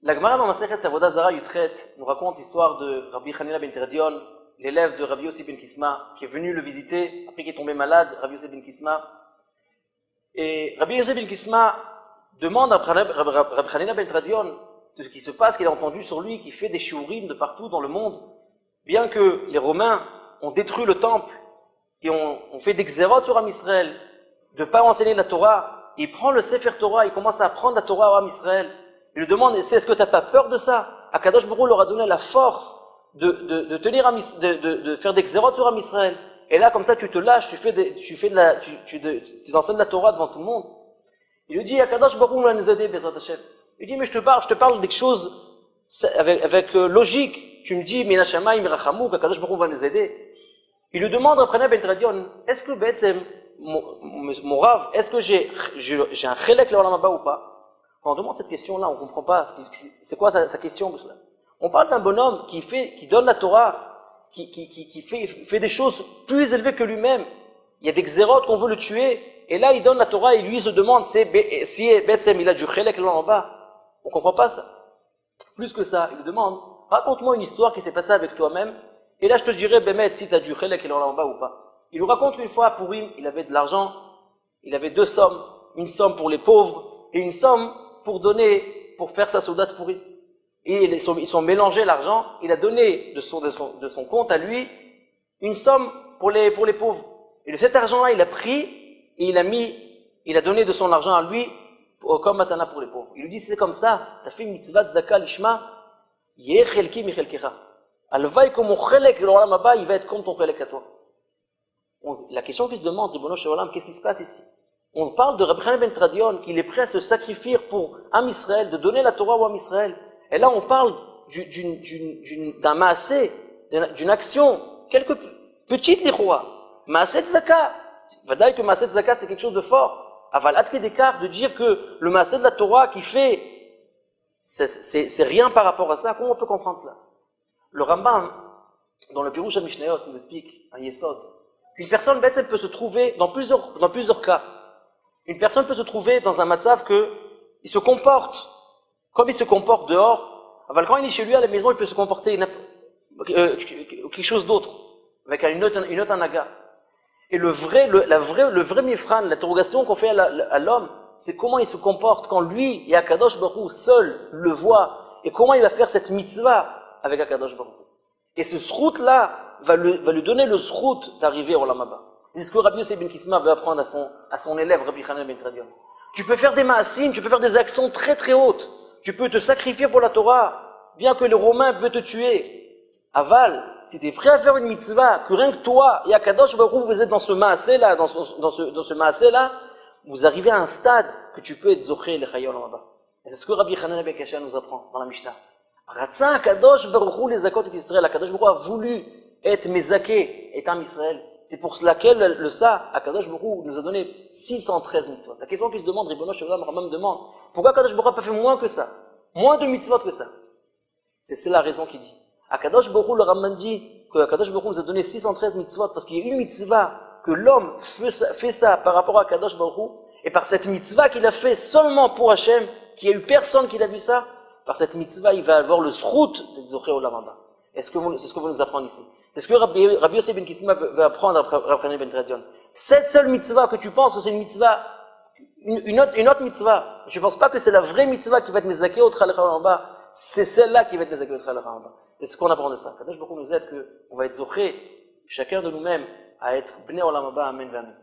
La Gemara dans Masechet Avodah Zara Yutret nous raconte l'histoire de Rabbi Hanina ben Terdion, l'élève de Rabbi Yossi ben Kisma, qui est venu le visiter après qu'il est tombé malade, Rabbi Yossi ben Kisma. Et Rabbi Yossi ben Kisma demande à Rabbi Hanina ben Terdion ce qui se passe, qu'il a entendu sur lui, qui fait des shiurim de partout dans le monde, bien que les Romains ont détruit le temple et ont fait des xérotes sur Am Israël, de ne pas enseigner la Torah. Il prend le Sefer Torah, il commence à apprendre la Torah à Am Israël. Il lui demande, est-ce que tu n'as pas peur de ça? Akadosh Baruch Hu leur a donné la force de tenir de faire des xérotes sur Am Israël. Et là, comme ça, tu te lâches, tu enseignes la Torah devant tout le monde. Il lui dit, Akadosh Baruch Hu va nous aider, Bezrat Hashem. Il dit, mais je te parle des choses avec logique. Tu me dis, Mina Shamayim Mirachamou, qu'Akadosh Baruch Hu va nous aider. Il lui demande, après Ben Tradion, est-ce que Betsem, mon Rav, est-ce que j'ai un chélek l'olam haba ou pas? Quand on demande cette question-là, on ne comprend pas. C'est quoi sa question? On parle d'un bonhomme qui donne la Torah, qui fait des choses plus élevées que lui-même. Il y a des xérotes qu'on veut le tuer, et là il donne la Torah et lui se demande si Betsem il a du chélek l'olam haba. On ne comprend pas ça. Plus que ça, il lui demande, raconte-moi une histoire qui s'est passée avec toi-même, et là je te dirai, Bémet, si tu as du chélek l'olam haba ou pas. Il lui raconte une fois à Pourim, il avait de l'argent, il avait deux sommes, une somme pour les pauvres et une somme pour donner, pour faire sa soudate Pourim. Et ils sont mélangés l'argent, il a donné de son compte à lui une somme pour les pauvres. Et de cet argent-là, il a pris et il a donné de son argent à lui comme matana pour les pauvres. Il lui dit, c'est comme ça, tu as fait une mitzvah tzedaka lishma, yeh chelki mi chelkecha. Alvaï comme mon chelek l'olam haba, il va être comme ton chelek à toi. La question qui se demande, Ribono Shel Olam, qu'est-ce qui se passe ici? On parle de Rabbi Hanina ben Tradion, qu'il est prêt à se sacrifier pour Am Israël, de donner la Torah au Am Israël. Et là, on parle d'un maasé, d'une action, quelques petites lirois. Maasé tzedaka. Vadaï que maasé tzedaka, c'est quelque chose de fort. Aval atke d'écart, de dire que le maasé de la Torah qui fait, c'est rien par rapport à ça. Comment on peut comprendre cela? Le Rambam, dans le Pirush HaMishnayot, nous explique, un Yesod, qu'une personne bête, elle peut se trouver dans plusieurs cas. Une personne peut se trouver dans un matzav que il se comporte comme il se comporte dehors. Quand il est chez lui à la maison, il peut se comporter quelque chose d'autre, avec une autre anaga. Et le vrai mifran, l'interrogation qu'on fait à l'homme, c'est comment il se comporte quand lui et Akadosh Baruch Hu seul le voit, et comment il va faire cette mitzvah avec Akadosh Baruch Hu. Et ce srout-là va lui donner le srout d'arriver au Olam haba. C'est ce que Rabbi Yossi ben Kisma veut apprendre à son élève Rabbi Hanina ben Tradion. Tu peux faire des maasim, tu peux faire des actions très très hautes. Tu peux te sacrifier pour la Torah, bien que les Romains peuvent te tuer. Aval, si tu es prêt à faire une mitzvah, que rien que toi et Akadosh Baruch Hu, vous êtes dans ce maasé-là, dans ce maasé-là, vous arrivez à un stade que tu peux être zoché le chayol haba. Et c'est ce que Rabbi Hanina ben Kashan nous apprend dans la Mishnah. Ratza Akadosh Baruch Hu les zakot et Israël. Akadosh Baruch Hu a voulu être mezaké, et Am Israël. C'est pour laquelle Akadosh Baruch Hu nous a donné 613 mitzvot. La question qui se demande, Ribono Shel Olam, Rambam demande, pourquoi Akadosh Baruch Hu n'a pas fait moins que ça? Moins de mitzvot que ça? C'est la raison qu'il dit. Akadosh Baruch Hu, le Rambam dit que Akadosh Baruch Hu nous a donné 613 mitzvot parce qu'il y a une mitzvah que l'homme fait ça par rapport à Akadosh Baruch Hu, et par cette mitzvah qu'il a fait seulement pour Hachem, qu'il n'y a eu personne qui l'a vu ça, par cette mitzvah, il va avoir le srout de Zoché Olam haba. C'est ce que vous nous apprenez ici. C'est ce que Rabbi Yossi ben Kisma veut apprendre à Rabbi Hanina ben Tradion. Cette seule mitzvah que tu penses que c'est une mitzvah, une autre mitzvah, je ne pense pas que c'est la vraie mitzvah qui va être mezaké au Olam haba, c'est celle-là qui va être mezaké au Olam haba. C'est ce qu'on apprend de ça. Kadosh Baruch Hu nous aide qu'on va être Zoché, chacun de nous-mêmes, à être Bnei Olam haba, Amen, Amen.